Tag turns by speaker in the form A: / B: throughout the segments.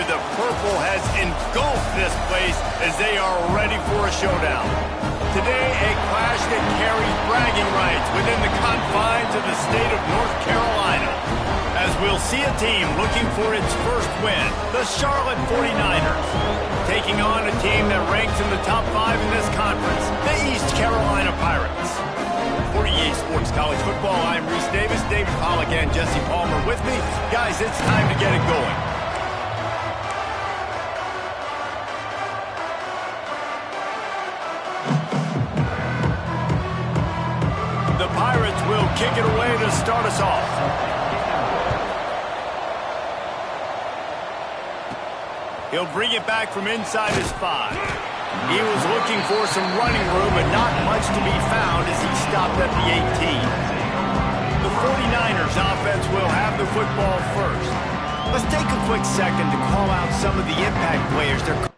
A: the purple has engulfed this place as they are ready for a showdown. Today, a clash that carries bragging rights within the confines of the state of North Carolina. As we'll see a team looking for its first win, the Charlotte 49ers, taking on a team that ranks in the top 5 in this conference, the East Carolina Pirates. For EA Sports College Football, I'm Reese Davis, David Pollack, and Jesse Palmer with me. Guys, it's time to get it going. The Pirates will kick it away to start us off. He'll bring it back from inside his 5. He was looking for some running room, but not much to be found as he stopped at the 18. The 49ers offense will have the football first. Let's take a quick second to call out some of the impact players they're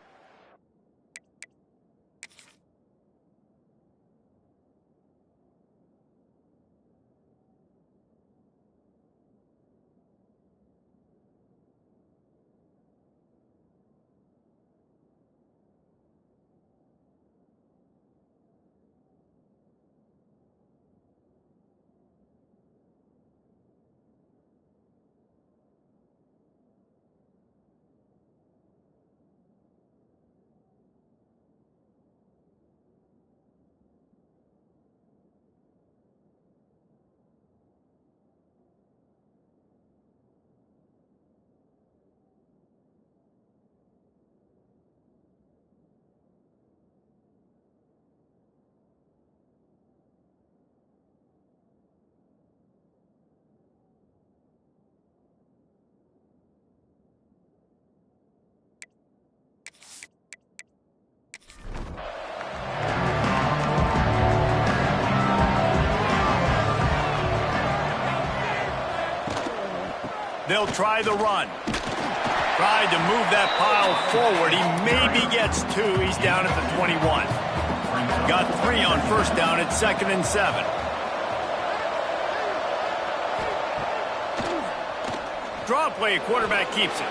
A: They'll try the run. Tried to move that pile forward. He maybe gets 2. He's down at the 21. Got 3 on first down at 2nd and 7. Draw play, quarterback keeps it.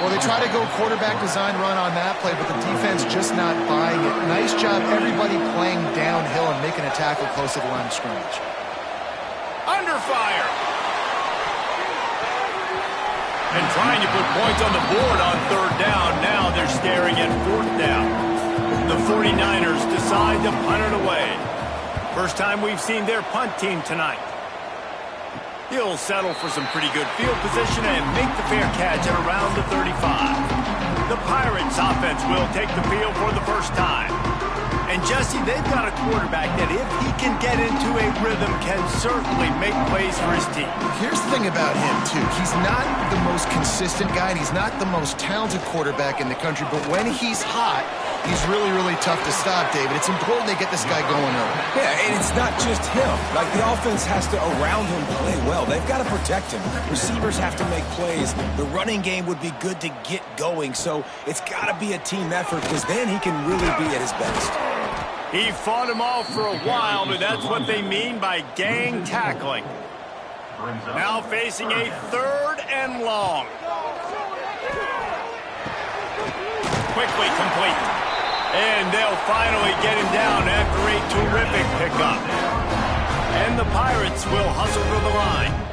B: Well, they try to go quarterback design run on that play, but the defense just not buying it. Nice job, everybody playing downhill and making a tackle close to the line of scrimmage.
A: Under fire. And trying to put points on the board on 3rd down. Now they're staring at 4th down. The 49ers decide to punt it away. First time we've seen their punt team tonight. He'll settle for some pretty good field position and make the fair catch at around the 35. The Pirates offense will take the field for the first time. And Jesse, they've got a quarterback that if he can get into a rhythm can certainly make plays for his team.
B: Here's the thing about him, too. He's not the most consistent guy, and he's not the most talented quarterback in the country, but when he's hot, he's really, really tough to stop, David. It's important they get this guy going early.
C: Yeah, and it's not just him. Like, the offense has to, around him, play well. They've got to protect him. Receivers have to make plays. The running game would be good to get going, so it's got to be a team effort because then he can really be at his best.
A: He fought him off for a while, but that's what they mean by gang tackling. Now facing a 3rd and long. Quickly complete. And they'll finally get him down after a terrific pickup. And the Pirates will hustle for the line.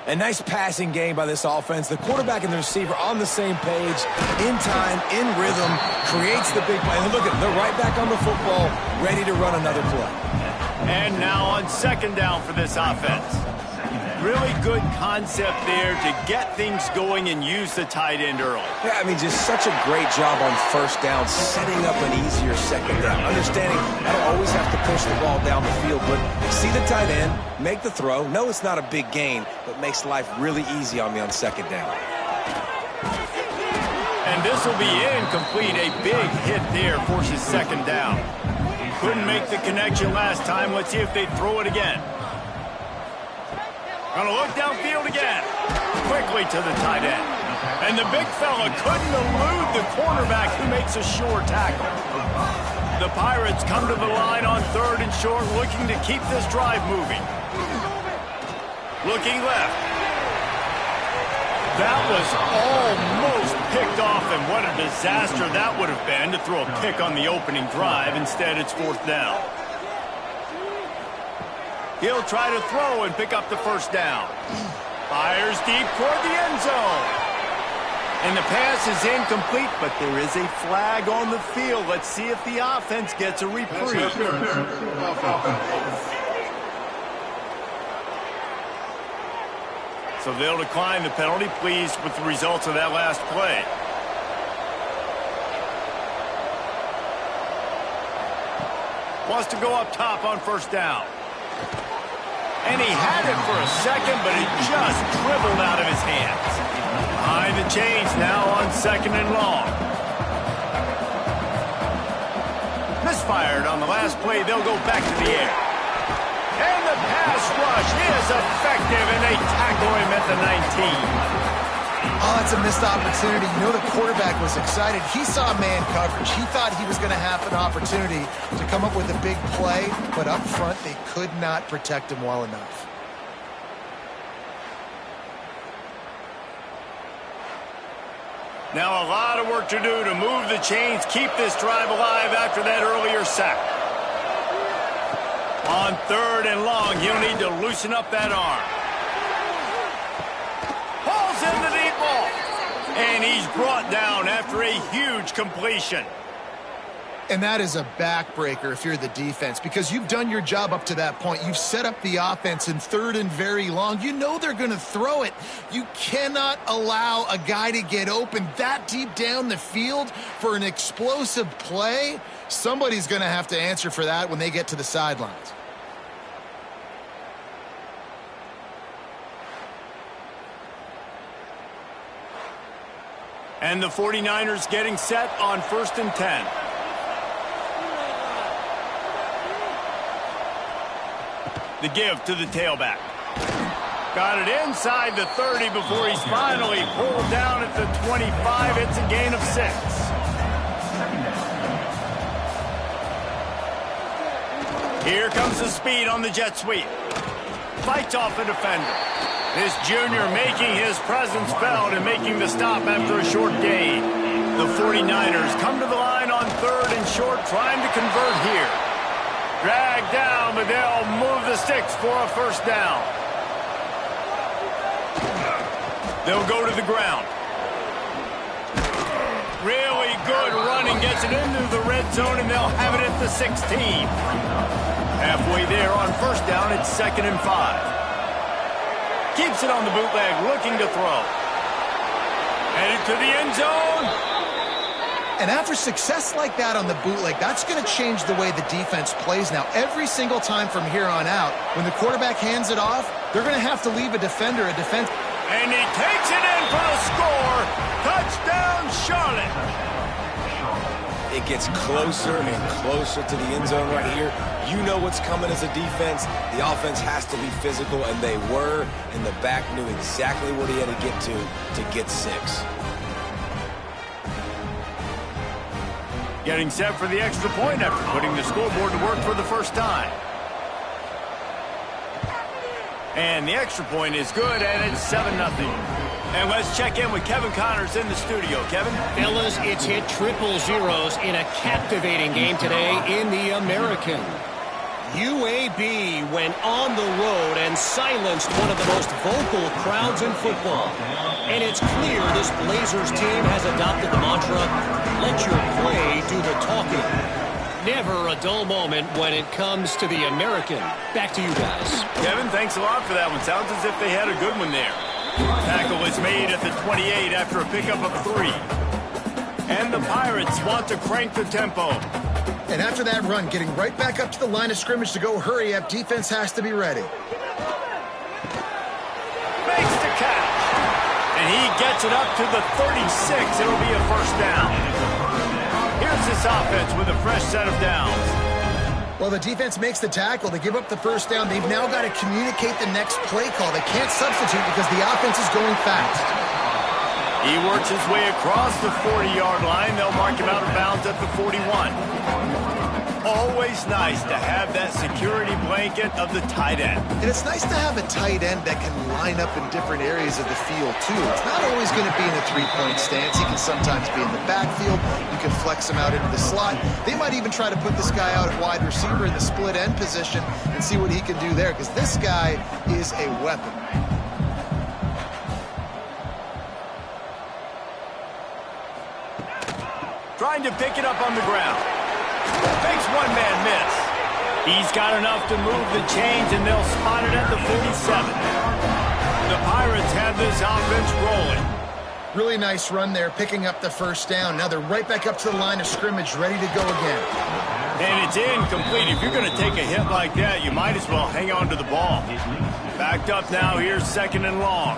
C: A nice passing game by this offense. The quarterback and the receiver on the same page, in time, in rhythm, creates the big play. And look at them, they're right back on the football, ready to run another play.
A: And now on 2nd down for this offense. Really good concept there to get things going and use the tight end early.
C: Yeah, I mean, just such a great job on 1st down, setting up an easier 2nd down. Understanding I don't always have to push the ball down the field, but see the tight end, make the throw. No, it's not a big gain, but makes life really easy on me on 2nd down.
A: And this will be incomplete. A big hit there forces 2nd down. Couldn't make the connection last time. Let's see if they throw it again. Gonna look downfield again. Quickly to the tight end. And the big fella couldn't elude the cornerback who makes a sure tackle. The Pirates come to the line on 3rd and short, looking to keep this drive moving. Looking left. That was almost picked disaster that would have been to throw a pick on the opening drive. Instead, it's 4th down. He'll try to throw and pick up the first down. Fires deep toward the end zone. And the pass is incomplete, but there is a flag on the field. Let's see if the offense gets a reprieve. So they'll decline the penalty, pleased with the results of that last play. Wants to go up top on 1st down. And he had it for a second, but it just dribbled out of his hands. Behind the chains now on 2nd and long. Misfired on the last play. They'll go back to the air. And the pass rush is effective, and they tackle him at the 19.
B: Oh, that's a missed opportunity. You know the quarterback was excited. He saw man coverage. He thought he was going to have an opportunity to come up with a big play, but up front they could not protect him well enough.
A: Now a lot of work to do to move the chains, keep this drive alive after that earlier sack. On 3rd and long, he'll need to loosen up that arm. Pulls in the deep ball. And he's brought down after a huge completion.
B: And that is a backbreaker if you're the defense, because you've done your job up to that point. You've set up the offense in 3rd and very long. You know they're going to throw it. You cannot allow a guy to get open that deep down the field for an explosive play. Somebody's going to have to answer for that when they get to the sidelines.
A: And the 49ers getting set on 1st and 10. The give to the tailback. Got it inside the 30 before he's finally pulled down at the 25. It's a gain of 6. Here comes the speed on the jet sweep. Fights off a defender. This junior making his presence felt and making the stop after a short gain. The 49ers come to the line on 3rd and short, trying to convert here. Dragged down, but they'll move the sticks for a 1st down. They'll go to the ground. Really good running, gets it into the red zone, and they'll have it at the 16. Halfway there on 1st down, it's 2nd and 5. Keeps it on the bootleg, looking to throw. Headed to the end zone.
B: And after success like that on the bootleg, that's going to change the way the defense plays now. Every single time from here on out, when the quarterback hands it off, they're going to have to leave a defender a defense.
A: And he takes it in for the score. Touchdown, Charlotte.
C: It gets closer and closer to the end zone right here. You know what's coming as a defense. The offense has to be physical, and they were. And the back knew exactly what he had to get 6.
A: Getting set for the extra point after putting the scoreboard to work for the first time. And the extra point is good, and it's 7-0. And let's check in with Kevin Connors in the studio. Kevin?
D: Fellas, it's hit triple zeros in a captivating game today in the American. UAB went on the road and silenced one of the most vocal crowds in football. And it's clear this Blazers team has adopted the mantra, let your play do the talking. Never a dull moment when it comes to the American. Back to you guys.
A: Kevin, thanks a lot for that one. Sounds as if they had a good one there. Tackle is made at the 28 after a pickup of 3. And the Pirates want to crank the tempo.
B: And after that run, getting right back up to the line of scrimmage to go hurry up, defense has to be ready.
A: Makes the catch. And he gets it up to the 36. It'll be a 1st down. Here's this offense with a fresh set of downs.
B: Well, the defense makes the tackle. They give up the 1st down. They've now got to communicate the next play call. They can't substitute because the offense is going fast.
A: He works his way across the 40-yard line. They'll mark him out of bounds at the 41. always nice to have that security blanket of the tight end.
B: And it's nice to have a tight end that can line up in different areas of the field, too. It's not always going to be in a three-point stance. He can sometimes be in the backfield. You can flex him out into the slot. They might even try to put this guy out at wide receiver in the split end position and see what he can do there, because this guy is a weapon.
A: Trying to pick it up on the ground. Makes one-man miss. He's got enough to move the chains, and they'll spot it at the 47. The Pirates have this offense rolling.
B: Really nice run there, picking up the first down. Now they're right back up to the line of scrimmage, ready to go again.
A: And it's incomplete. If you're going to take a hit like that, you might as well hang on to the ball. Backed up now. Here's 2nd and long.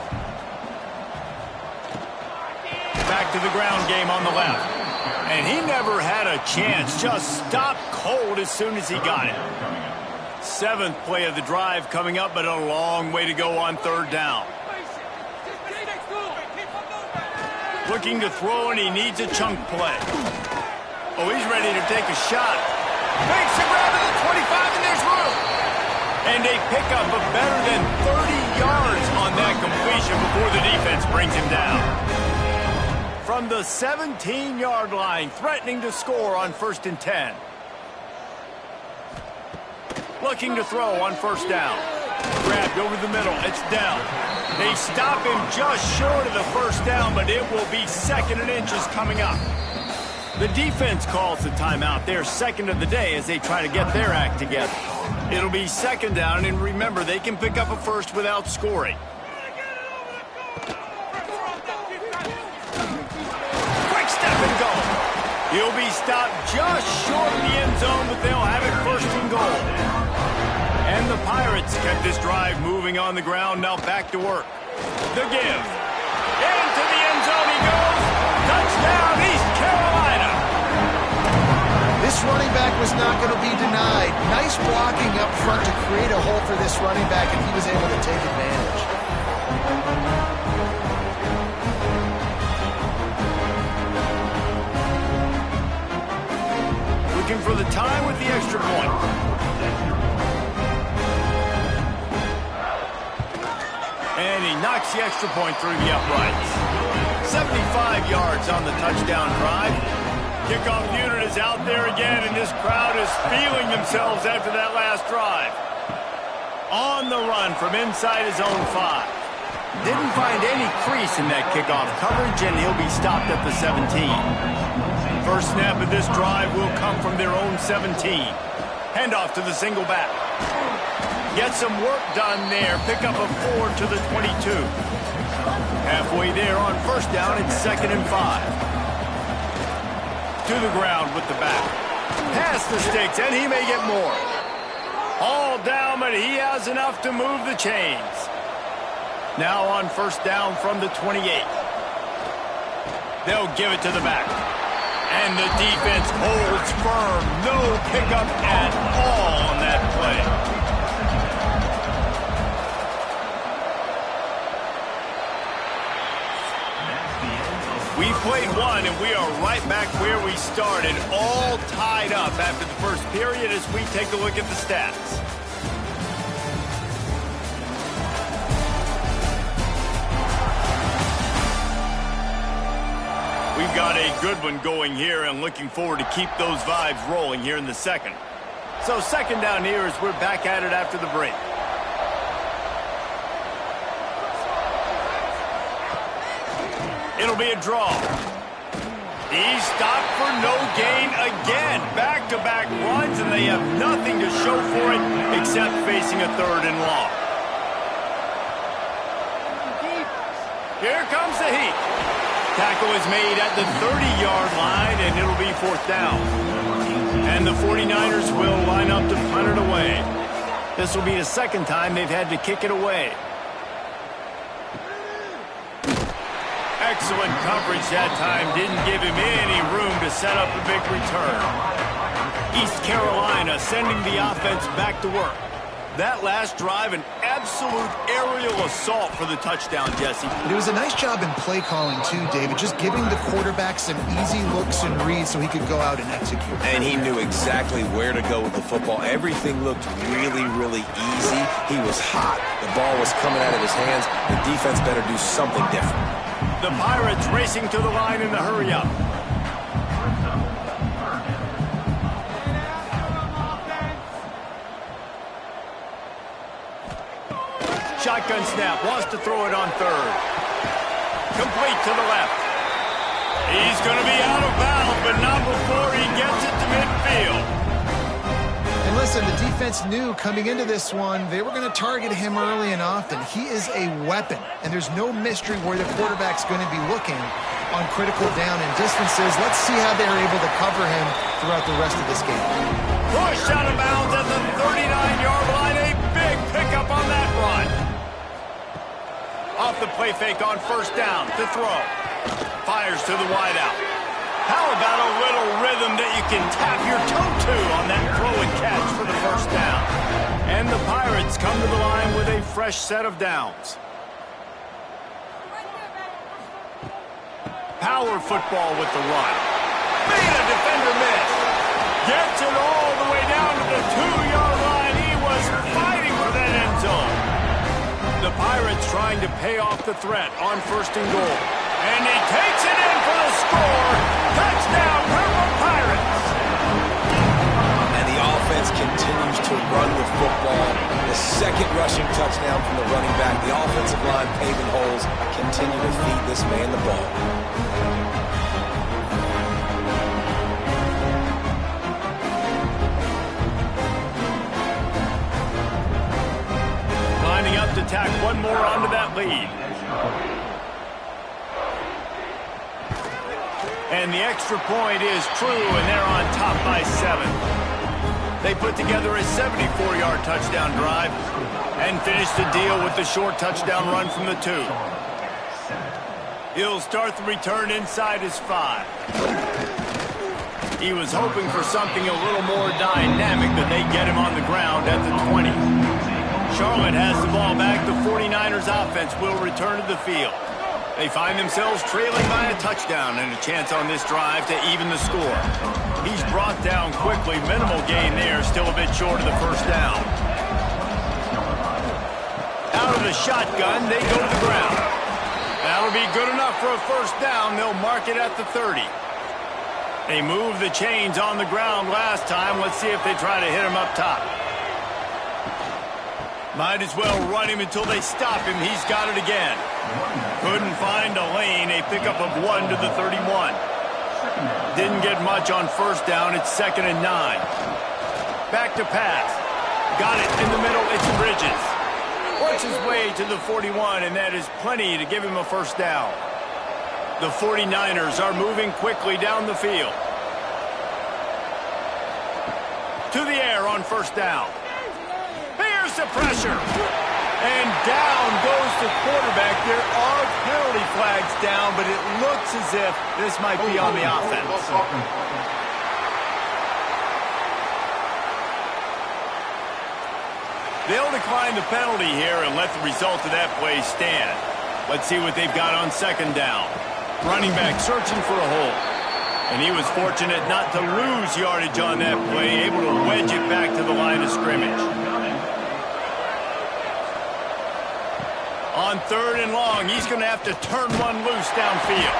A: Back to the ground game on the left. And he never had a chance. Just stopped cold as soon as he got it. 7th play of the drive coming up, but a long way to go on 3rd down. Looking to throw, and he needs a chunk play. Oh, he's ready to take a shot. Makes a grab at the 25, and there's room. And a pickup of better than 30 yards on that completion before the defense brings him down. From the 17-yard line, threatening to score on 1st and 10. Looking to throw on 1st down. Grabbed over the middle. It's down. They stop him just short of the 1st down, but it will be 2nd and inches coming up. The defense calls the timeout. They're 2nd of the day as they try to get their act together. It'll be 2nd down, and remember, they can pick up a first without scoring. He'll be stopped just short of the end zone, but they'll have it 1st and goal. And the Pirates kept this drive moving on the ground. Now back to work. The give. Into the end zone he goes. Touchdown, East Carolina.
B: This running back was not going to be denied. Nice blocking up front to create a hole for this running back, and he was able to take advantage.
A: For the time with the extra point. And he knocks the extra point through the uprights. 75 yards on the touchdown drive. Kickoff unit is out there again, and this crowd is feeling themselves after that last drive. On the run from inside his own 5. Didn't find any crease in that kickoff coverage, and he'll be stopped at the 17. First snap of this drive will come from their own 17. Handoff to the single back. Get some work done there. Pick up a 4 to the 22. Halfway there on 1st down, it's 2nd and 5. To the ground with the back. Past the sticks, and he may get more. All down, but he has enough to move the chains. Now on 1st down from the 28. They'll give it to the back. And the defense holds firm. No pickup at all on that play. We played one, and we are right back where we started, all tied up after the first period as we take a look at the stats. We've got a good one going here, and looking forward to keep those vibes rolling here in the 2nd. So 2nd down here as we're back at it after the break. It'll be a draw. He's stopped for no gain again. Back-to-back runs, and they have nothing to show for it except facing a 3rd and long. Here comes the heat. Tackle is made at the 30-yard line, and it'll be 4th down. And the 49ers will line up to punt it away. This will be the 2nd time they've had to kick it away. Excellent coverage that time. Didn't give him any room to set up a big return. East Carolina sending the offense back to work. That last drive, an absolute aerial assault for the touchdown, Jesse.
B: It was a nice job in play calling too, David, just giving the quarterback some easy looks and reads so he could go out and execute.
C: And he knew exactly where to go with the football. Everything looked really, really easy. He was hot. The ball was coming out of his hands. The defense better do something different.
A: The Pirates racing to the line in the hurry-up. Shotgun snap, wants to throw it on third. Complete to the left. He's going to be out of bounds, but not before he gets it to midfield.
B: And listen, the defense knew coming into this one, they were going to target him early and often. He is a weapon, and there's no mystery where the quarterback's going to be looking on critical down and distances. Let's see how they're able to cover him throughout the rest of this game.
A: Push out of bounds at the 39-yard line. A big pickup on that run. Off the play fake on first down to throw. Fires to the wideout. How about a little rhythm that you can tap your toe to on that throw and catch for the first down? And the Pirates come to the line with a fresh set of downs. Power football with the run. Made a defender miss. Gets it all the way down to the 2-yard line. He was fighting for that end zone. The Pirates trying to pay off the threat on first and goal. And he takes it in for the score. Touchdown, Purple Pirates.
C: And the offense continues to run the football. The second rushing touchdown from the running back. The offensive line paving holes. Continue to feed this man the ball.
A: Lining up to tack one more onto that lead. And the extra point is true, and they're on top by 7. They put together a 74-yard touchdown drive and finish the deal with the short touchdown run from the 2. He'll start the return inside his 5. He was hoping for something a little more dynamic, but they get him on the ground at the 20. Charlotte has the ball back. The 49ers offense will return to the field. They find themselves trailing by a touchdown and a chance on this drive to even the score. He's brought down quickly. Minimal gain there, still a bit short of the first down. Out of the shotgun, they go to the ground. That'll be good enough for a first down. They'll mark it at the 30. They moved the chains on the ground last time. Let's see if they try to hit him up top. Might as well run him until they stop him. He's got it again. Couldn't find a lane. A pickup of 1 to the 31. Didn't get much on first down. It's 2nd and 9. Back to pass. Got it in the middle. It's Bridges. Works his way to the 41, and that is plenty to give him a first down. The 49ers are moving quickly down the field. To the air on first down. Here's the pressure. And down goes the quarterback. There are penalty flags down, but it looks as if this might be on the offense. They'll decline the penalty here and let the result of that play stand. Let's see what they've got on second down. Running back searching for a hole. And he was fortunate not to lose yardage on that play, able to wedge it back to the line of scrimmage. On third and long, he's going to have to turn one loose downfield.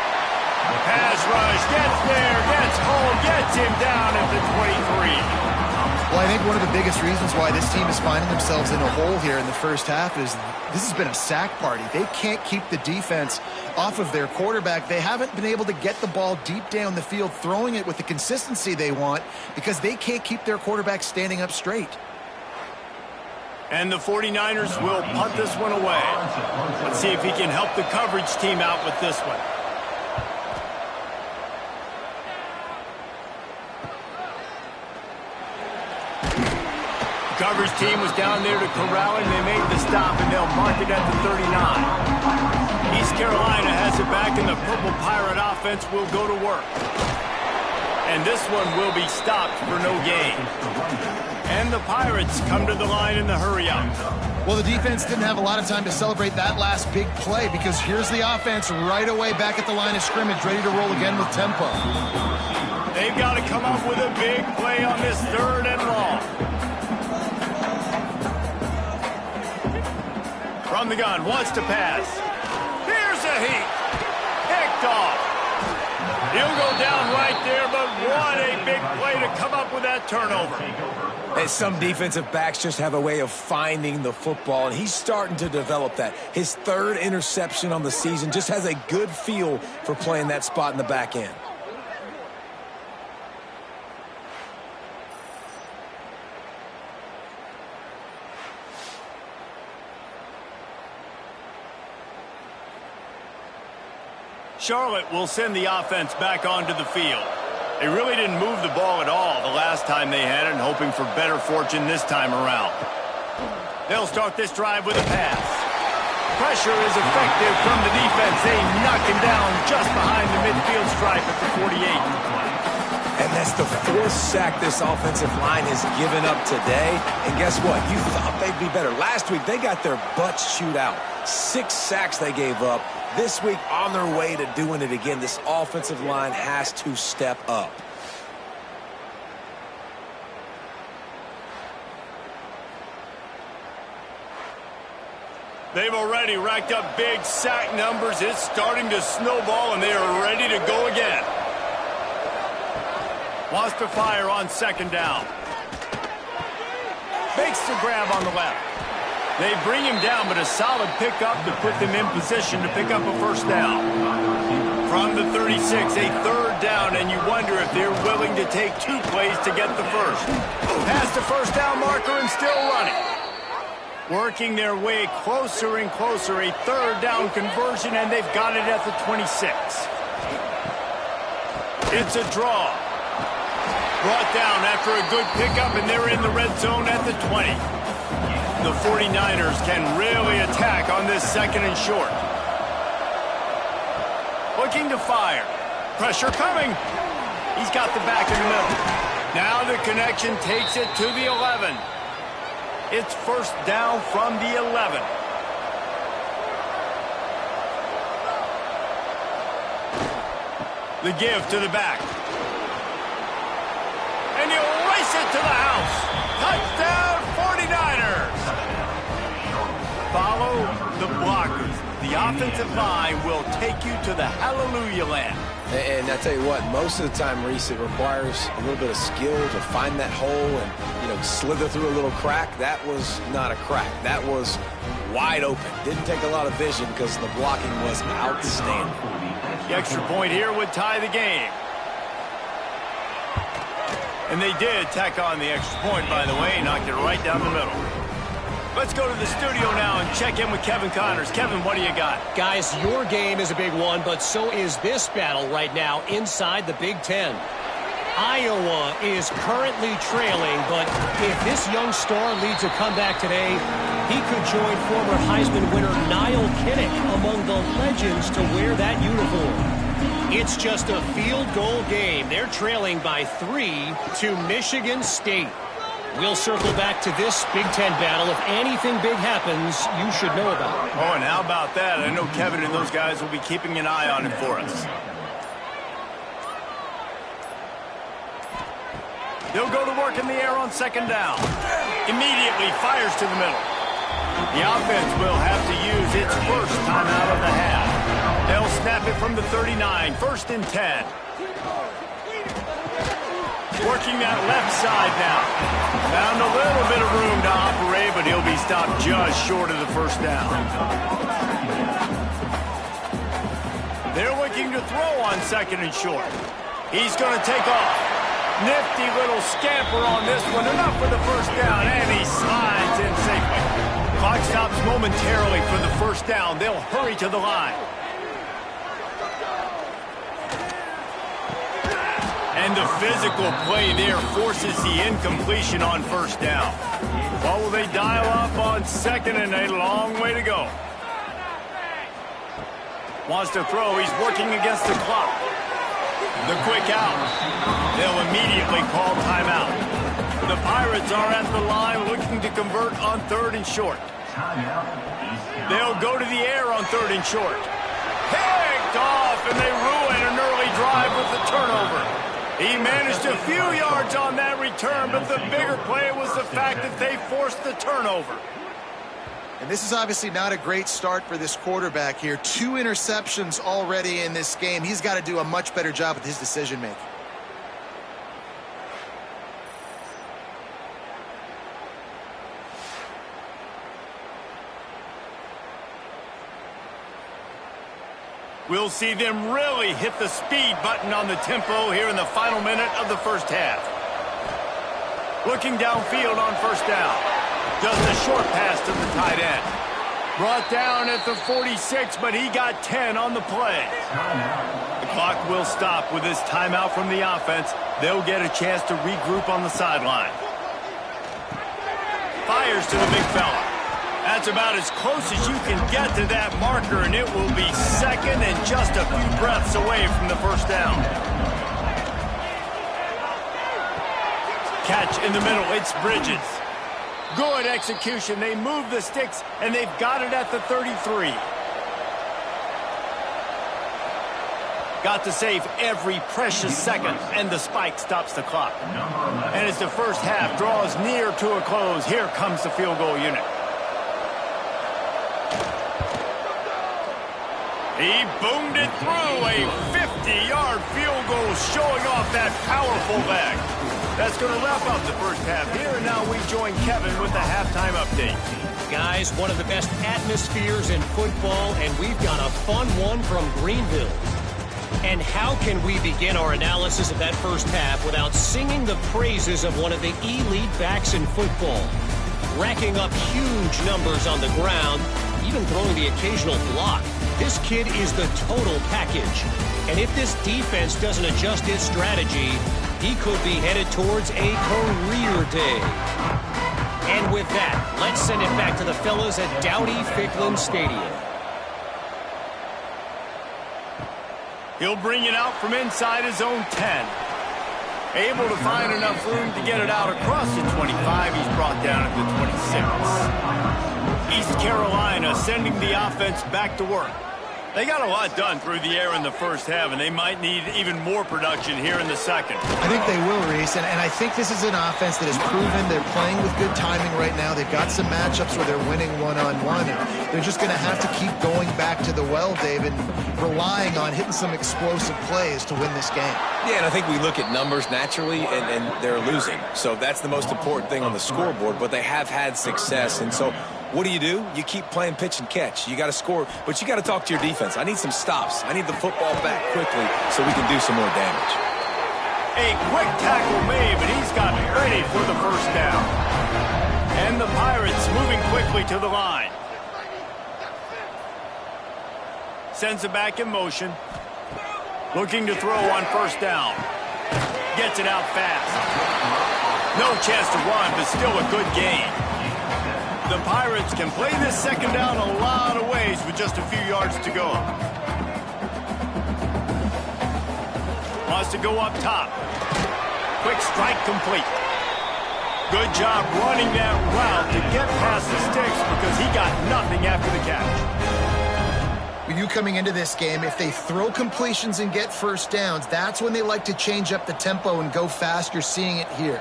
A: Pass rush, gets there, gets home, gets him down at the 23.
B: Well, I think one of the biggest reasons why this team is finding themselves in a hole here in the first half is this has been a sack party. They can't keep the defense off of their quarterback. They haven't been able to get the ball deep down the field, throwing it with the consistency they want because they can't keep their quarterback standing up straight.
A: And the 49ers will punt this one away. Let's see if he can help the coverage team out with this one. The coverage team was down there to corral him. They made the stop, and they'll mark it at the 39. East Carolina has it back, and the Purple Pirate offense will go to work. And this one will be stopped for no gain. And the Pirates come to the line in the hurry-up.
B: Well, the defense didn't have a lot of time to celebrate that last big play because here's the offense right away back at the line of scrimmage, ready to roll again with tempo.
A: They've got to come up with a big play on this 3rd and long. From the gun, wants to pass. Here's a heat. Picked off. He'll go down right there, but what a big play to come up with that turnover.
C: And some defensive backs just have a way of finding the football, and he's starting to develop that. His 3rd interception on the season, just has a good feel for playing that spot in the back end.
A: Charlotte will send the offense back onto the field. They really didn't move the ball at all the last time they had it, and hoping for better fortune this time around. They'll start this drive with a pass. Pressure is effective from the defense. They knock him down just behind the midfield stripe at the 48.
C: And that's the 4th sack this offensive line has given up today. And guess what? You thought they'd be better. Last week, they got their butts chewed out. 6 sacks they gave up. This week, on their way to doing it again, this offensive line has to step up.
A: They've already racked up big sack numbers. It's starting to snowball, and they are ready to go again. Wants to fire on 2nd down. Makes the grab on the left. They bring him down, but a solid pickup to put them in position to pick up a 1st down. From the 36, a 3rd down, and you wonder if they're willing to take 2 plays to get the 1st. Past the 1st down marker and still running. Working their way closer and closer, a 3rd down conversion, and they've got it at the 26. It's a draw. Brought down after a good pickup, and they're in the red zone at the 20. The 49ers can really attack on this 2nd and short. Looking to fire. Pressure coming. He's got the back in the middle. Now the connection takes it to the 11. It's 1st down from the 11. The give to the back. And he'll race it to the house. Touchdown 49ers. Follow the blockers. The offensive line will take you to the hallelujah land.
C: And I tell you what, most of the time, Reese, it requires a little bit of skill to find that hole and, slither through a little crack. That was not a crack. That was wide open. Didn't take a lot of vision because the blocking was outstanding.
A: The extra point here would tie the game. And they did tack on the extra point, by the way, knocked it right down the middle. Let's go to the studio now and check in with Kevin Connors. Kevin, what do you got?
D: Guys, your game is a big one, but so is this battle right now inside the Big Ten. Iowa is currently trailing, but if this young star leads a comeback today, he could join former Heisman winner Niall Kinnick among the legends to wear that uniform. It's just a field goal game. They're trailing by 3 to Michigan State. We'll circle back to this Big Ten battle. If anything big happens, you should know about it.
A: Oh, and how about that? I know Kevin and those guys will be keeping an eye on it for us. They'll go to work in the air on 2nd down. Immediately fires to the middle. The offense will have to use its first timeout of the half. They'll snap it from the 39, 1st and 10. Working that left side now. Found a little bit of room to operate, but he'll be stopped just short of the 1st down. They're looking to throw on 2nd and short. He's going to take off. Nifty little scamper on this one. Enough for the 1st down, and he slides in safely. Clock stops momentarily for the 1st down. They'll hurry to the line. And the physical play there forces the incompletion on 1st down. What will they dial up on 2nd and a long way to go? Wants to throw. He's working against the clock. The quick out. They'll immediately call timeout. The Pirates are at the line looking to convert on 3rd and short. They'll go to the air on 3rd and short. Picked off, and they ruin an early drive with the turnover. He managed a few yards on that return, but the bigger play was the fact that they forced the turnover.
B: And this is obviously not a great start for this quarterback here. 2 interceptions already in this game. He's got to do a much better job with his decision-making.
A: We'll see them really hit the speed button on the tempo here in the final minute of the first half. Looking downfield on 1st down. Just a short pass to the tight end. Brought down at the 46, but he got 10 on the play. The clock will stop with this timeout from the offense. They'll get a chance to regroup on the sideline. Fires to the big fella. That's about as close as you can get to that marker, and it will be 2nd and just a few breaths away from the 1st down. Catch in the middle, it's Bridges. Good execution. They move the sticks, and they've got it at the 33. Got to save every precious second, and the spike stops the clock. And as the first half draws near to a close, here comes the field goal unit. He boomed it through, a 50-yard field goal showing off that powerful leg. That's going to wrap up the first half here, and now we join Kevin with the halftime update.
D: Guys, one of the best atmospheres in football, and we've got a fun one from Greenville. And how can we begin our analysis of that first half without singing the praises of one of the elite backs in football? Racking up huge numbers on the ground, even throwing the occasional block. This kid is the total package. And if this defense doesn't adjust its strategy, he could be headed towards a career day. And with that, let's send it back to the fellas at Dowdy-Ficklin Stadium.
A: He'll bring it out from inside his own 10. Able to find enough room to get it out across the 25. He's brought down at the 26. East Carolina sending the offense back to work. They got a lot done through the air in the first half, and they might need even more production here in the second.
B: I think they will, Reese, and I think this is an offense that has proven they're playing with good timing right now. They've got some matchups where they're winning one-on-one, and they're just going to have to keep going back to the well, David, relying on hitting some explosive plays to win this game.
C: Yeah, and I think we look at numbers naturally, and they're losing. So that's the most important thing on the scoreboard, but they have had success, and so what do? You keep playing pitch and catch. You got to score, but you got to talk to your defense. I need some stops. I need the football back quickly so we can do some more damage.
A: A quick tackle made, but he's got ready for the first down. And the Pirates moving quickly to the line. Sends it back in motion. Looking to throw on first down. Gets it out fast. No chance to run, but still a good gain. The Pirates can play this second down a lot of ways with just a few yards to go. Wants to go up top. Quick strike complete. Good job running that route to get past the sticks because he got nothing after the catch.
B: When you coming into this game, if they throw completions and get first downs, that's when they like to change up the tempo and go fast. You're seeing it here.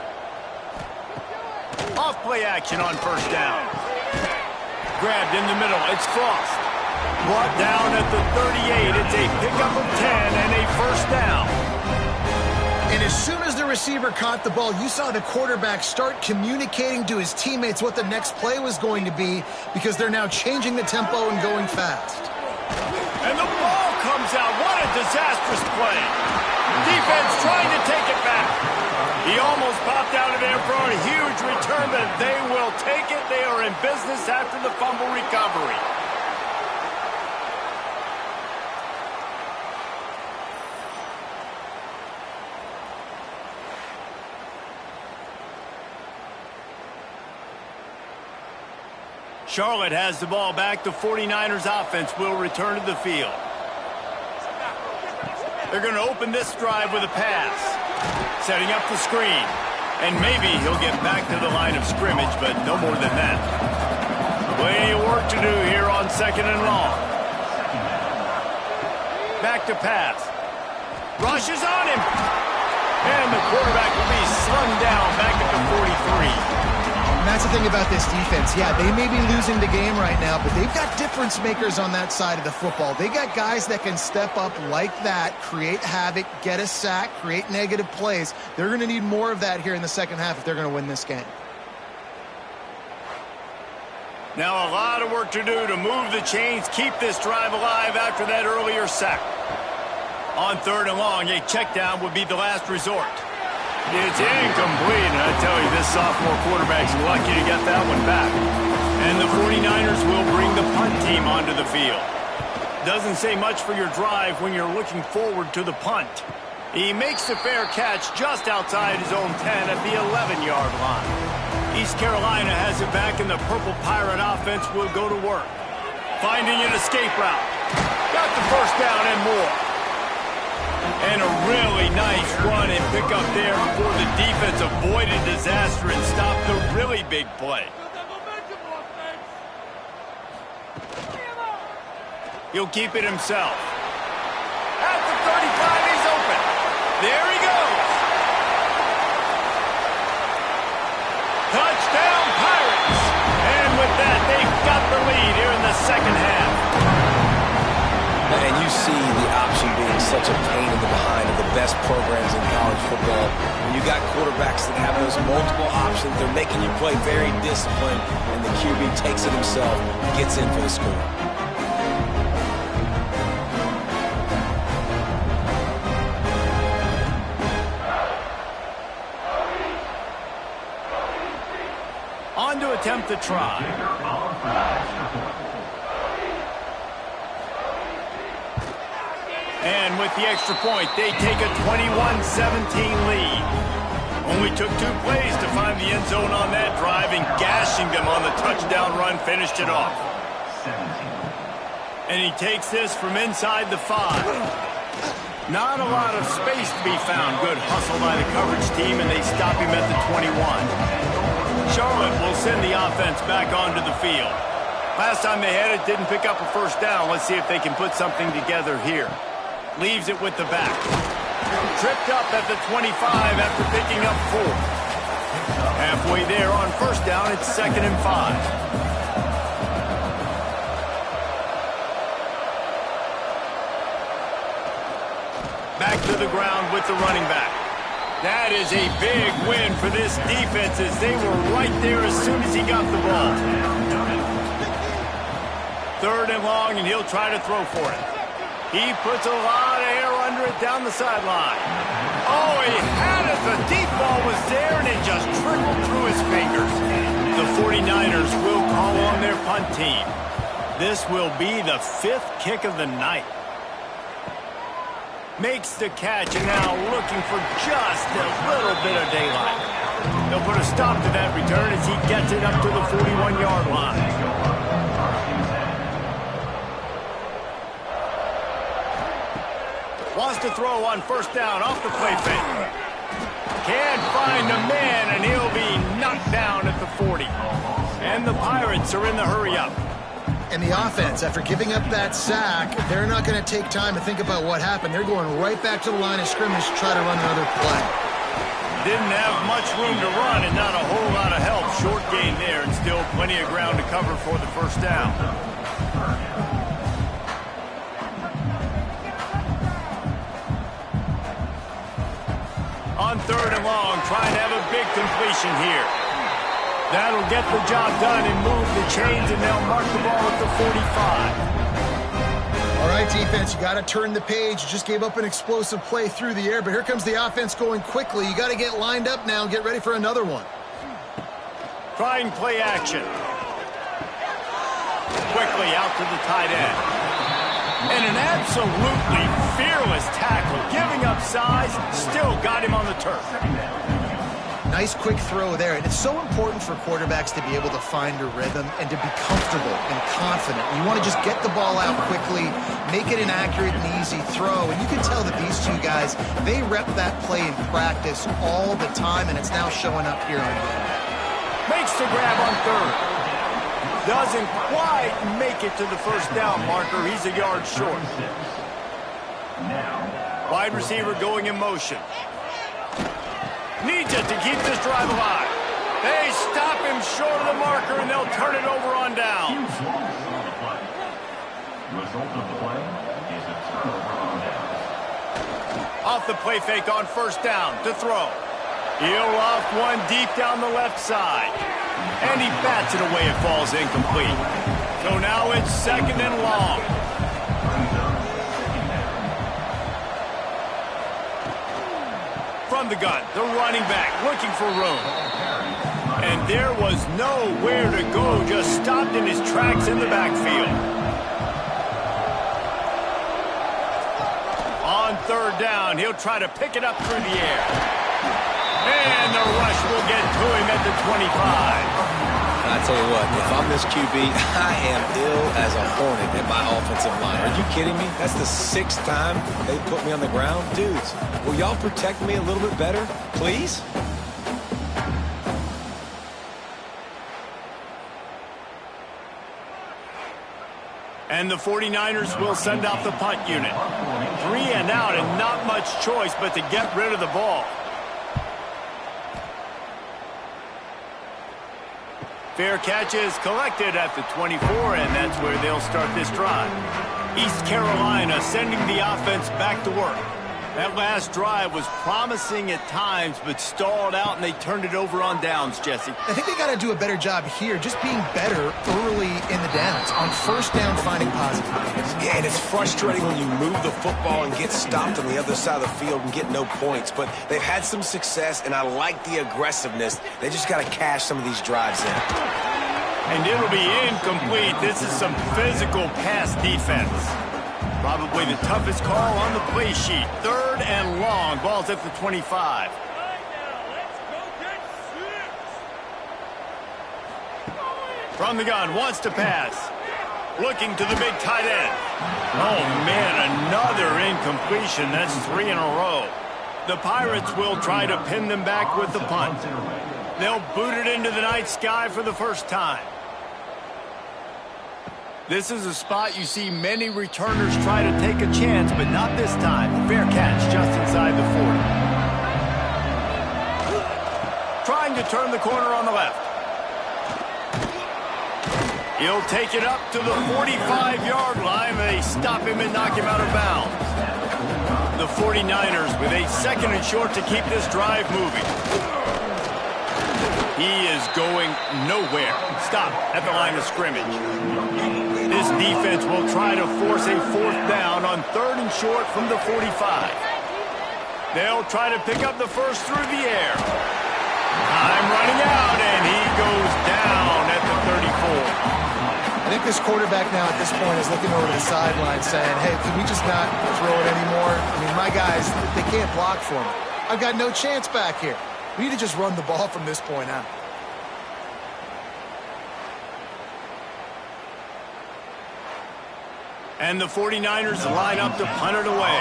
A: Off play action on first down. Grabbed in the middle. It's Frost. Brought down at the 38. It's a pickup of 10 and a first down.
B: And as soon as the receiver caught the ball, you saw the quarterback start communicating to his teammates what the next play was going to be because they're now changing the tempo and going fast.
A: And the ball comes out. What a disastrous play. Defense trying to take it back. He almost popped out of there for a huge return, but they will take it. They are in business after the fumble recovery. Charlotte has the ball back. The 49ers offense will return to the field. They're going to open this drive with a pass. Setting up the screen. And maybe he'll get back to the line of scrimmage, but no more than that. Plenty of work to do here on 2nd and long. Back to pass. Rushes on him. And the quarterback will be slung down back at the 43.
B: And that's the thing about this defense. Yeah, they may be losing the game right now, but they've got difference makers on that side of the football. They got guys that can step up like that, create havoc, get a sack, create negative plays. They're going to need more of that here in the second half if they're going to win this game.
A: Now a lot of work to do to move the chains, keep this drive alive after that earlier sack. On 3rd and long, a check down would be the last resort. It's incomplete, and I tell you, this sophomore quarterback's lucky to get that one back. And the 49ers will bring the punt team onto the field. Doesn't say much for your drive when you're looking forward to the punt. He makes the fair catch just outside his own 10 at the 11-yard line. East Carolina has it back, and the Purple Pirate offense will go to work. Finding an escape route. Got the first down and more. And a really nice run and pick up there before the defense avoided disaster and stopped the really big play. He'll keep it himself. At the 35, he's open. There he goes. Touchdown, Pirates. And with that, they've got the lead here in the second half.
C: And you see the option being such a pain in the behind of the best programs in college football. When you got quarterbacks that have those multiple options, they're making you play very disciplined, and the QB takes it himself, gets in for the score.
A: On to attempt the try. And with the extra point, they take a 21-17 lead. Only took 2 plays to find the end zone on that drive, and gashing them on the touchdown run finished it off. And he takes this from inside the 5. Not a lot of space to be found. Good hustle by the coverage team, and they stop him at the 21. Charlotte will send the offense back onto the field. Last time they had it, didn't pick up a first down. Let's see if they can put something together here. Leaves it with the back. Tripped up at the 25 after picking up 4. Halfway there on first down, it's 2nd and 5. Back to the ground with the running back. That is a big win for this defense as they were right there as soon as he got the ball. 3rd and long, and he'll try to throw for it. He puts a lot of air under it down the sideline. Oh, he had it. The deep ball was there, and it just trickled through his fingers. The 49ers will call on their punt team. This will be the 5th kick of the night. Makes the catch, and now looking for just a little bit of daylight. They'll put a stop to that return as he gets it up to the 41-yard line. Wants to throw on first down off the play fake. Can't find a man, and he'll be knocked down at the 40. And the Pirates are in the hurry-up.
B: And the offense, after giving up that sack, they're not going to take time to think about what happened. They're going right back to the line of scrimmage to try to run another play.
A: Didn't have much room to run and not a whole lot of help. Short gain there, and still plenty of ground to cover for the first down. On 3rd and long, trying to have a big completion here. That'll get the job done and move the chains, and they'll mark the ball at the 45.
B: All right, defense, you got to turn the page. You just gave up an explosive play through the air, but here comes the offense going quickly. You got to get lined up now and get ready for another one.
A: Trying play action. Quickly out to the tight end. And an absolutely fearless tackle, giving up size, still got him on the turf.
B: Nice quick throw there, and it's so important for quarterbacks to be able to find a rhythm and to be comfortable and confident. You want to just get the ball out quickly, make it an accurate and easy throw, and you can tell that these two guys, they rep that play in practice all the time, and it's now showing up here on game.
A: Makes the grab on 3rd. Doesn't quite make it to the first down marker. He's a yard short. Wide receiver going in motion. Needs it to keep this drive alive. They stop him short of the marker, and they'll turn it over on down. Off the play fake on first down to throw. He'll loft one deep down the left side. And he bats it away. It falls incomplete. So now it's second and long. From the gun, the running back looking for room. And there was nowhere to go, just stopped in his tracks in the backfield. On third down, he'll try to pick it up through the air. And the rush will get to him at the 25.
C: I tell you what, if I'm this QB, I am ill as a hornet at my offensive line. Are you kidding me? That's the 6th time they put me on the ground. Dudes, will y'all protect me a little bit better, please?
A: And the 49ers will send out the punt unit. 3 and out and not much choice but to get rid of the ball. Fair catch is collected at the 24, and that's where they'll start this drive. East Carolina sending the offense back to work. That last drive was promising at times, but stalled out, and they turned it over on downs, Jesse.
B: I think they got to do a better job here, just being better early in the downs. On first down, finding positive.
C: Yeah, and it's frustrating when you move the football and get stopped on the other side of the field and get no points. But they've had some success, and I like the aggressiveness. They just got to cash some of these drives in.
A: And it'll be incomplete. This is some physical pass defense. Probably the toughest call on the play sheet. Third and long. Ball's at the 25. From the gun, wants to pass. Looking to the big tight end. Oh, man, another incompletion. That's 3 in a row. The Pirates will try to pin them back with the punt. They'll boot it into the night sky for the first time. This is a spot you see many returners try to take a chance, but not this time. A fair catch just inside the 40. Trying to turn the corner on the left. He'll take it up to the 45-yard line. They stop him and knock him out of bounds. The 49ers with a second and short to keep this drive moving. He is going nowhere. Stop at the line of scrimmage. This defense will try to force a fourth down on third and short from the 45. They'll try to pick up the first through the air. Time running out, and he goes down at the 34.
B: I think this quarterback now at this point is looking over the sideline saying, hey, can we just not throw it anymore? I mean, my guys, they can't block for me. I've got no chance back here. We need to just run the ball from this point out.
A: And the 49ers line up to punt it away.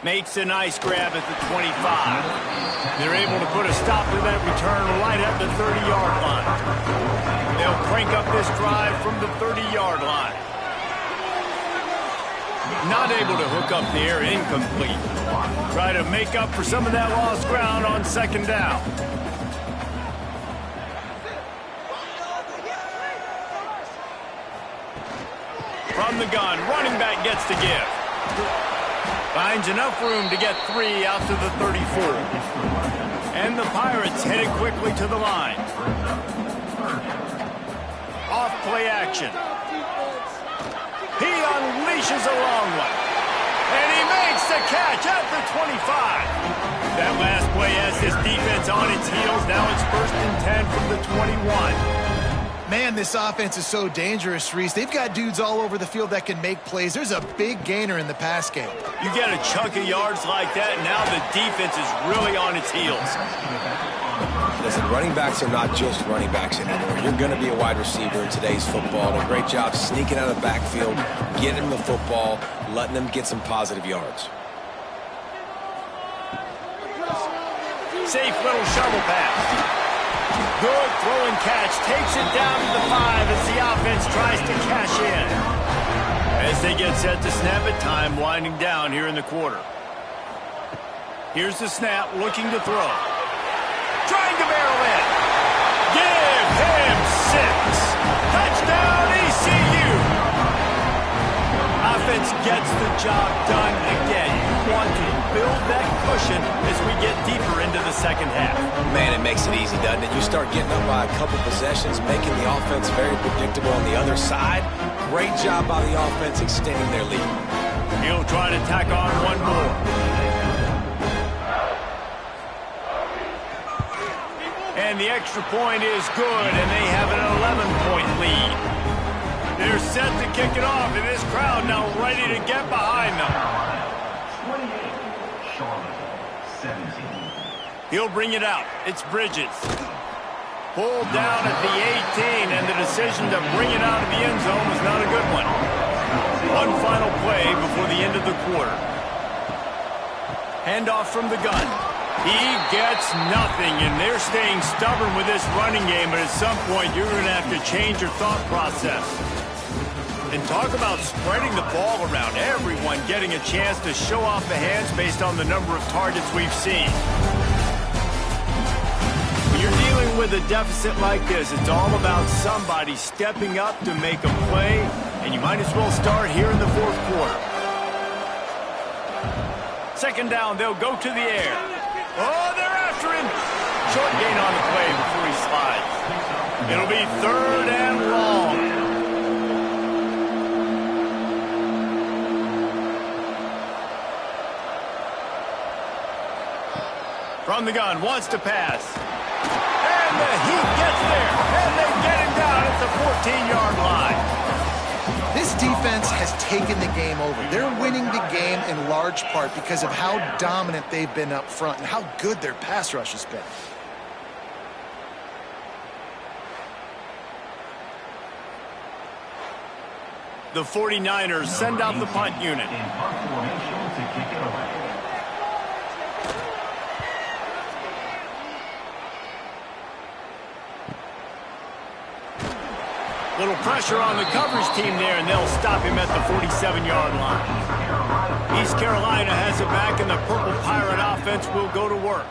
A: Makes a nice grab at the 25. They're able to put a stop to that return right at the 30-yard line. They'll crank up this drive from the 30-yard line. Not able to hook up there, incomplete. Try to make up for some of that lost ground on second down. From the gun, running back gets to give. Finds enough room to get 3 out to the 34. And the Pirates headed quickly to the line. Off play action. He unleashes a long one. And he makes the catch at the 25. That last play has this defense on its heels. Now it's 1st and 10 from the 21.
B: Man, this offense is so dangerous, Reese. They've got dudes all over the field that can make plays. There's a big gainer in the pass game.
A: You get a chunk of yards like that, and now the defense is really on its heels.
C: Listen, running backs are not just running backs anymore. You're going to be a wide receiver in today's football. And a great job sneaking out of the backfield, getting the football, letting them get some positive yards.
A: Safe little shovel pass. Good throw and catch. Takes it down to the 5 as the offense tries to cash in. As they get set to snap it, time winding down here in the quarter. Here's the snap, looking to throw. Trying to barrel in. Give him 6. Touchdown, ECU. Offense gets the job done again. You want to build that cushion as we get deeper into the second half.
C: Man, it makes it easy, doesn't it? You start getting up by a couple possessions, making the offense very predictable on the other side. Great job by the offense extending their lead.
A: He'll try to tack on one more. And the extra point is good, and they have an 11-point lead. They're set to kick it off, and this crowd now ready to get behind them.
E: 28, Charlotte, 17.
A: He'll bring it out. It's Bridges. Pulled down at the 18, and the decision to bring it out of the end zone was not a good one. One final play before the end of the quarter. Handoff from the gun. He gets nothing, and they're staying stubborn with this running game, but at some point you're going to have to change your thought process. And talk about spreading the ball around. Everyone getting a chance to show off the hands based on the number of targets we've seen. When you're dealing with a deficit like this, it's all about somebody stepping up to make a play, and you might as well start here in the fourth quarter. Second down, they'll go to the air. Oh, they're after him. Short gain on the play before he slides. It'll be 3rd and long. From the gun, wants to pass. And the Heat gets there. And they get him down at the 14-yard line.
B: This defense has taken the game over. They're winning the game in large part because of how dominant they've been up front and how good their pass rush has been.
A: The 49ers send out the punt unit.
E: In punt formation to kick it away.
A: Little pressure on the coverage team there, and they'll stop him at the 47-yard line. East Carolina has it back, and the Purple Pirate offense will go to work.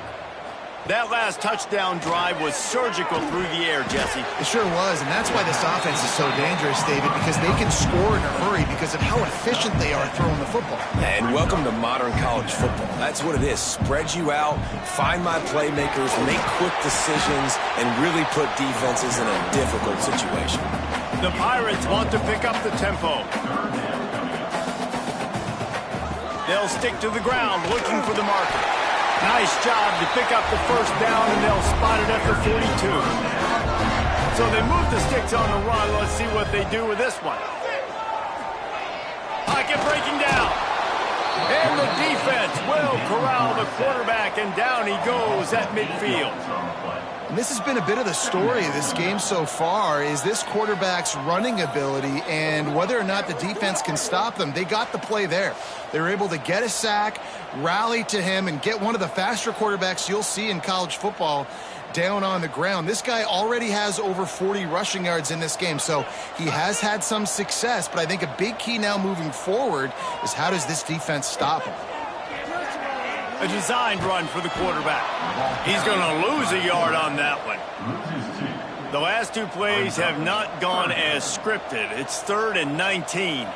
A: That last touchdown drive was surgical through the air, Jesse.
B: It sure was, and that's why this offense is so dangerous, David, because they can score in a hurry because of how efficient they are throwing the football.
C: And welcome to modern college football. That's what it is. Spread you out, find my playmakers, make quick decisions, and really put defenses in a difficult situation.
A: The Pirates want to pick up the tempo. They'll stick to the ground looking for the marker. Nice job to pick up the first down, and they'll spot it at the 42. So they move the sticks on the run. Let's see what they do with this one. Pocket breaking down. And the defense will corral the quarterback, and down he goes at midfield.
B: And this has been a bit of the story of this game so far, is this quarterback's running ability and whether or not the defense can stop them. They got the play there. They were able to get a sack, rally to him, and get one of the faster quarterbacks you'll see in college football down on the ground. This guy already has over 40 rushing yards in this game, so he has had some success, but I think a big key now moving forward is how does this defense stop him?
A: A designed run for the quarterback. He's going to lose a yard on that one. The last two plays have not gone as scripted. It's 3rd and 19.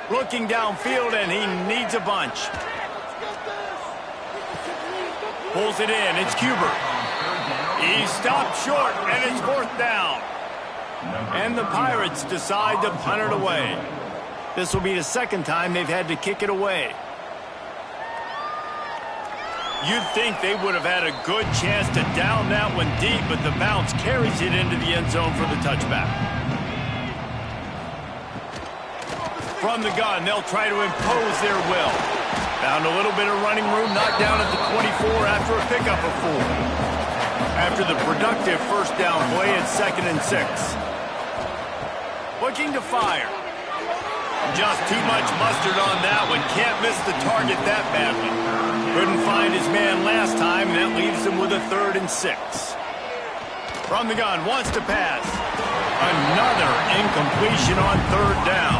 A: Looking downfield, and he needs a bunch. Pulls it in. It's Cuber. He stopped short, and it's 4th down. And the Pirates decide to punt it away. This will be the second time they've had to kick it away. You'd think they would have had a good chance to down that one deep, but the bounce carries it into the end zone for the touchback. From the gun, they'll try to impose their will. Found a little bit of running room, knocked down at the 24 after a pickup of 4. After the productive first down play, it's 2nd and 6. Looking to fire. Just too much mustard on that one. Can't miss the target that badly. Couldn't find his man last time, and that leaves him with a 3rd and 6. From the gun, wants to pass. Another incompletion on 3rd down.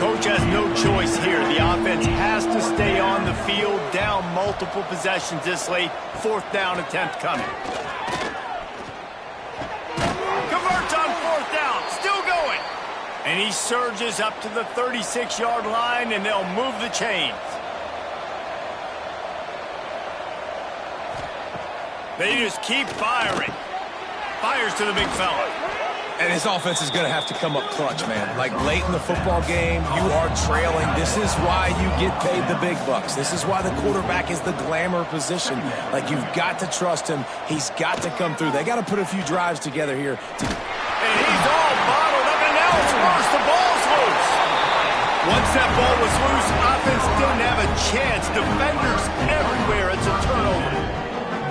A: Coach has no choice here. The offense has to stay on the field, down multiple possessions this late. 4th down attempt coming. Converts on 4th down, still going. And he surges up to the 36-yard line, and they'll move the chains. They just keep firing. Fires to the big fella.
C: And his offense is going to have to come up clutch, man. Like late in the football game, you are trailing. This is why you get paid the big bucks. This is why the quarterback is the glamour position. Like, you've got to trust him. He's got to come through. They got to put a few drives together here.
A: And he's all bottled up, and now it's worse. The ball's loose. Once that ball was loose, offense didn't have a chance. Defenders everywhere. It's a turnover.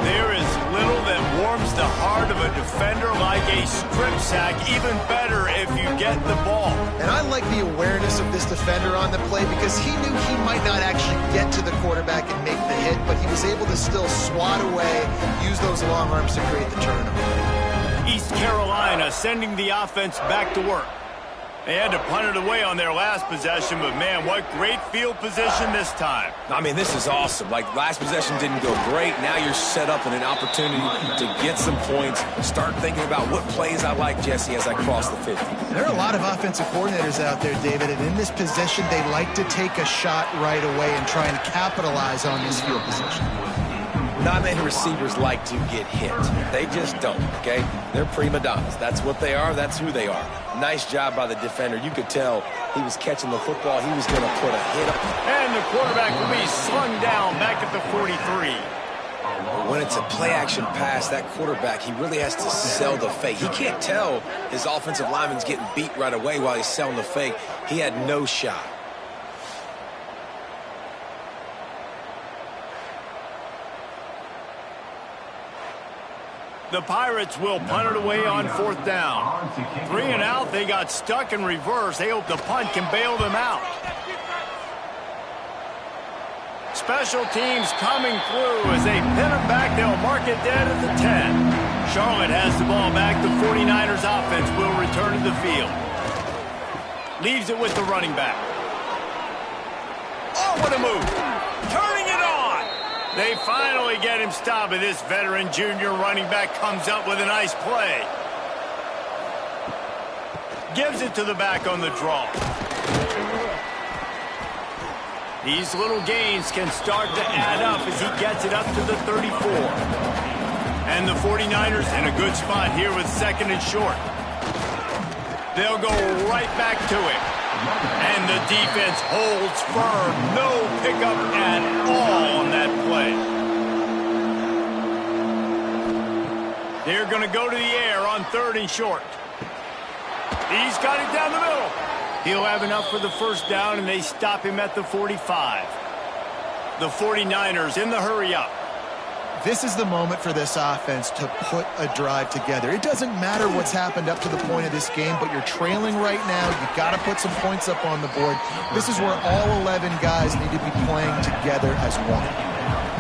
A: There is little that warms the heart of a defender like a strip sack. Even better if you get the ball.
B: And I like the awareness of this defender on the play because he knew he might not actually get to the quarterback and make the hit, but he was able to still swat away, use those long arms to create the turnover.
A: East Carolina sending the offense back to work. They had to punt it away on their last possession, but man, what great field position this time.
C: I mean, this is awesome. Like, last possession didn't go great. Now you're set up in an opportunity to get some points. Start thinking about what plays I like, Jesse, as I cross the 50.
B: There are a lot of offensive coordinators out there, David, and in this position, they like to take a shot right away and try and capitalize on this field position.
C: Not many receivers like to get hit. They just don't, okay? They're prima donnas. That's what they are. That's who they are. Nice job by the defender. You could tell he was catching the football. He was going to put a hit up.
A: And the quarterback will be slung down back at the 43.
C: When it's a play-action pass, that quarterback, he really has to sell the fake. He can't tell his offensive lineman's getting beat right away while he's selling the fake. He had no shot.
A: The Pirates will punt it away on 4th down. 3 and out, they got stuck in reverse. They hope the punt can bail them out. Special teams coming through as they pin them back. They'll mark it dead at the 10. Charlotte has the ball back. The 49ers offense will return to the field. Leaves it with the running back. Oh, what a move. Turning it on. They finally get him stopped, and this veteran junior running back comes up with a nice play. Gives it to the back on the draw. These little gains can start to add up as he gets it up to the 34. And the 49ers in a good spot here with 2nd and short. They'll go right back to him. And the defense holds firm. No pickup at all on that play. They're going to go to the air on 3rd and short. He's got it down the middle. He'll have enough for the 1st down, and they stop him at the 45. The 49ers in the hurry-up.
B: This is the moment for this offense to put a drive together. It doesn't matter what's happened up to the point of this game, but you're trailing right now. You've got to put some points up on the board. This is where all 11 guys need to be playing together as one.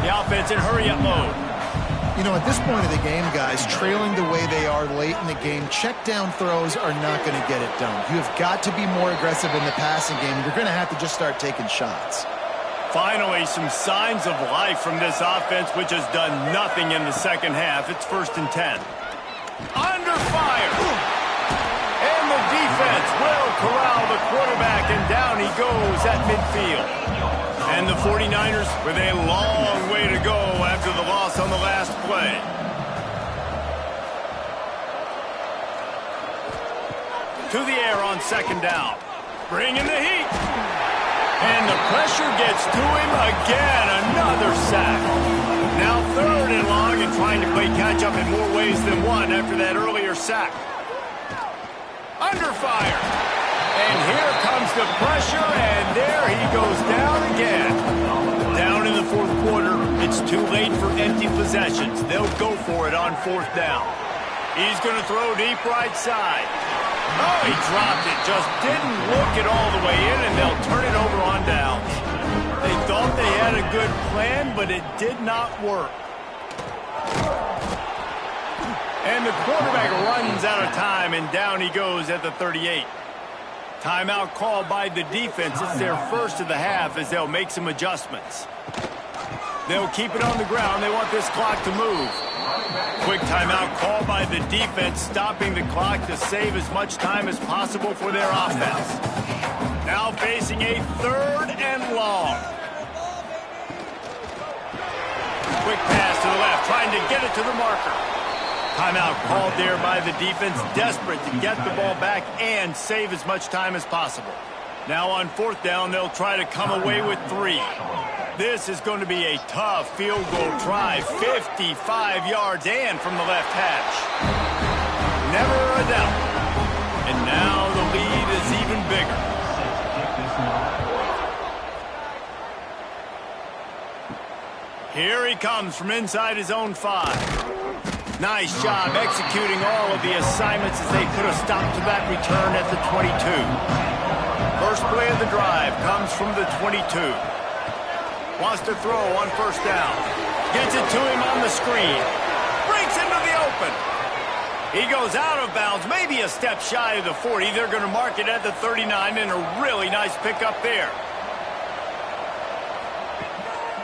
A: The offense in hurry-up mode.
B: You know, at this point of the game, guys, trailing the way they are late in the game, check down throws are not going to get it done. You have got to be more aggressive in the passing game. You're going to have to just start taking shots.
A: Finally, some signs of life from this offense, which has done nothing in the 2nd half. It's 1st and 10. Under fire. And the defense will corral the quarterback, and down he goes at midfield. And the 49ers with a long way to go after the loss on the last play. To the air on 2nd down. Bring in the heat. And the pressure gets to him again. Another sack. Now 3rd and long and trying to play catch-up in more ways than one after that earlier sack. Under fire. And here comes the pressure, and there he goes down again. Down in the 4th quarter, it's too late for empty possessions. They'll go for it on 4th down. He's going to throw deep right side. Oh, he dropped it. Just didn't look it all the way in, and they'll turn it over on downs. They thought they had a good plan, but it did not work. And the quarterback runs out of time, and down he goes at the 38. Timeout called by the defense. It's their first of the half as they'll make some adjustments. They'll keep it on the ground. They want this clock to move. Quick timeout called by the defense, stopping the clock to save as much time as possible for their offense. Now facing a 3rd and long. Quick pass to the left, trying to get it to the marker. Timeout called there by the defense, desperate to get the ball back and save as much time as possible. Now on 4th down, they'll try to come away with 3. This is going to be a tough field goal try, 55 yards and from the left hash. Never a doubt. And now the lead is even bigger. Here he comes from inside his own 5. Nice job executing all of the assignments as they put a stop to that return at the 22. First play of the drive comes from the 22. Wants to throw on 1st down. Gets it to him on the screen. Breaks into the open. He goes out of bounds, maybe a step shy of the 40. They're going to mark it at the 39, and a really nice pickup there.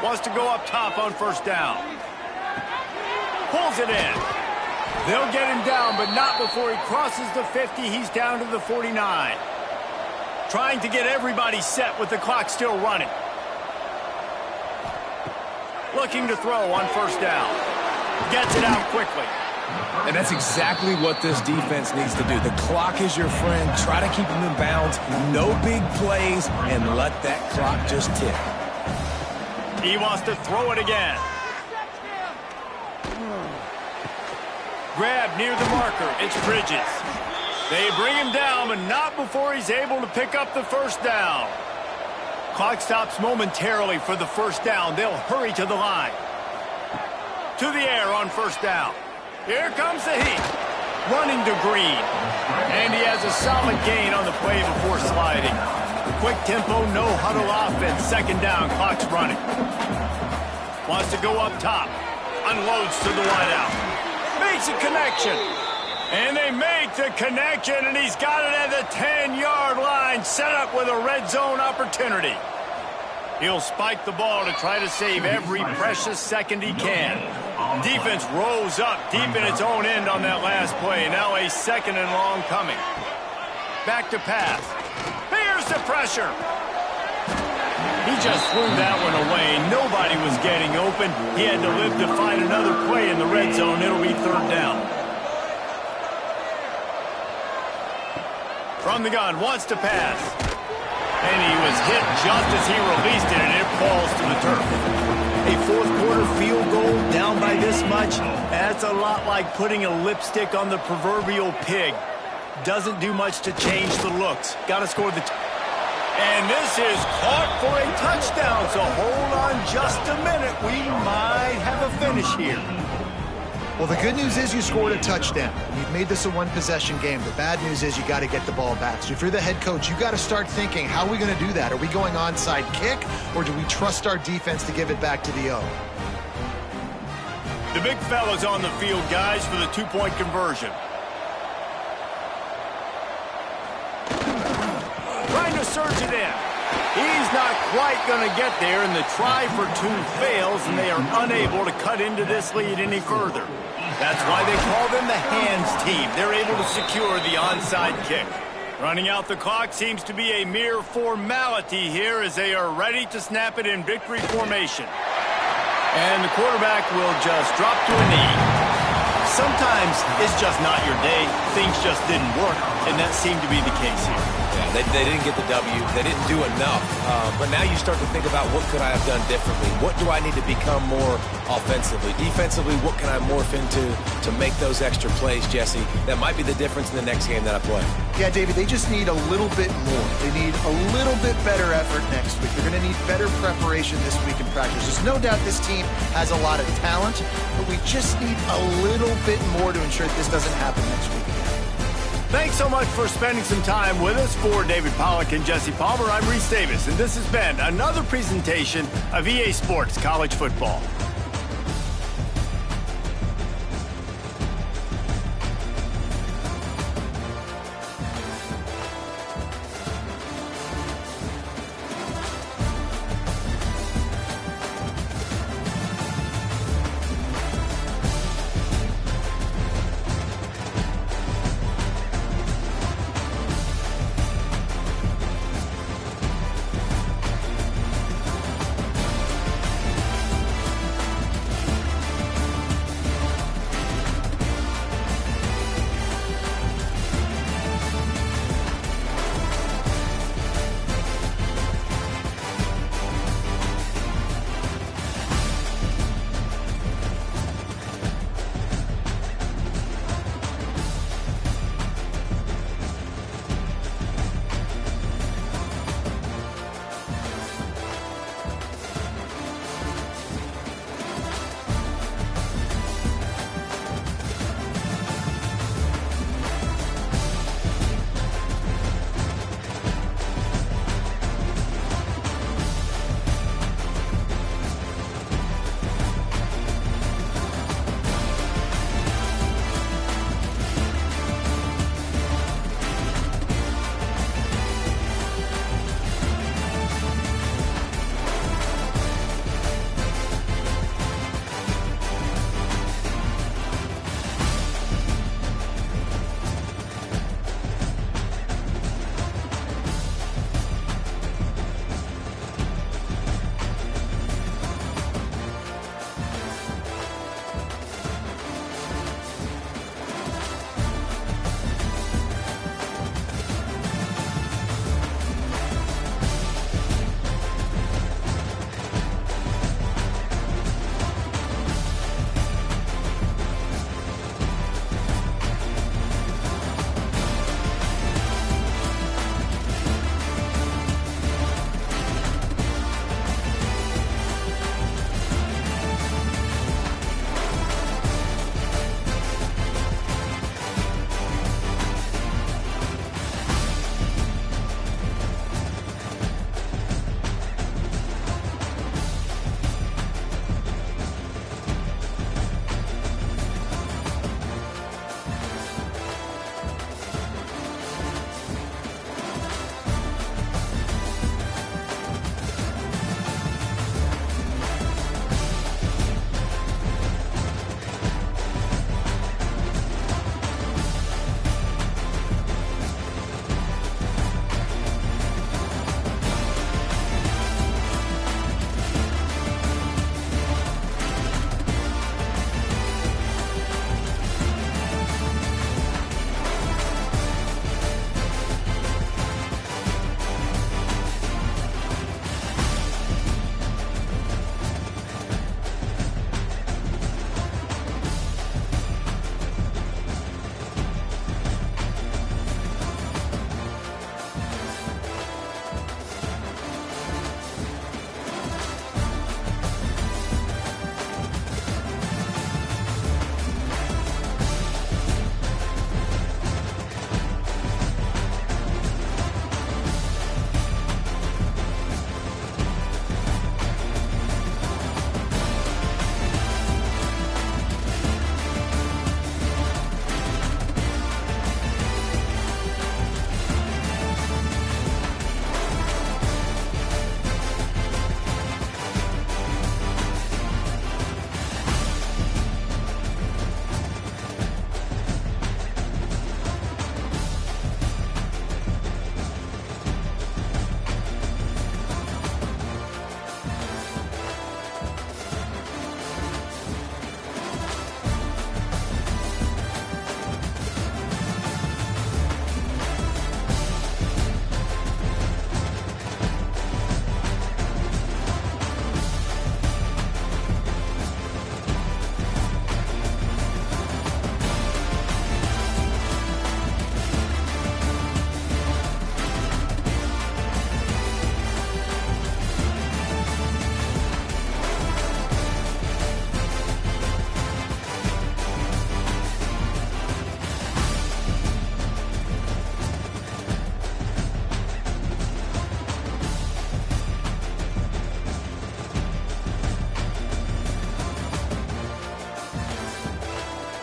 A: Wants to go up top on 1st down. Pulls it in. They'll get him down, but not before he crosses the 50. He's down to the 49. Trying to get everybody set with the clock still running. Looking to throw on 1st down. Gets it out quickly.
C: And that's exactly what this defense needs to do. The clock is your friend. Try to keep them in bounds. No big plays, and let that clock just tick.
A: He wants to throw it again. Grab near the marker. It's Bridges. They bring him down, but not before he's able to pick up the 1st down. Clock stops momentarily for the 1st down. They'll hurry to the line. To the air on 1st down. Here comes the heat. Running to Green. And he has a solid gain on the play before sliding. Quick tempo, no huddle offense. 2nd down, clock's running. Wants to go up top. Unloads to the wideout. Makes a connection. And they make the connection, and he's got it at the 10-yard line, set up with a red zone opportunity. He'll spike the ball to try to save every precious second he can. Defense rolls up deep in its own end on that last play. Now a 2nd and long coming. Back to pass. Here's the pressure. He just threw that one away. Nobody was getting open. He had to live to find another play in the red zone. It'll be 3rd down. From the gun, wants to pass. And he was hit just as he released it, and it falls to the turf. A 4th quarter field goal down by this much, that's a lot like putting a lipstick on the proverbial pig. Doesn't do much to change the looks. Got to score the... And this is caught for a touchdown, so hold on just a minute. We might have a finish here.
B: Well, the good news is you scored a touchdown. You've made this a one-possession game. The bad news is you got to get the ball back. So if you're the head coach, you got to start thinking, how are we going to do that? Are we going onside kick, or do we trust our defense to give it back to the O?
A: The big fella's on the field, guys, for the 2-point conversion. Trying to surge it in. He's not quite going to get there, and the try for 2 fails, and they are unable to cut into this lead any further. That's why they call them the hands team. They're able to secure the onside kick. Running out the clock seems to be a mere formality here as they are ready to snap it in victory formation. And the quarterback will just drop to a knee. Sometimes it's just not your day. Things just didn't work, and that seemed to be the case here.
C: Yeah, they didn't get the W. They didn't do enough. But now you start to think about, what could I have done differently? What do I need to become more offensively? Defensively, what can I morph into to make those extra plays, Jesse? That might be the difference in the next game that I play.
B: Yeah, David, they just need a little bit more. They need a little bit better effort next week. They're going to need better preparation this week in practice. There's no doubt this team has a lot of talent, but we just need a little bit more to ensure that this doesn't happen next week again.
A: Thanks so much for spending some time with us. For David Pollack and Jesse Palmer, I'm Reese Davis, and this has been another presentation of EA Sports College Football.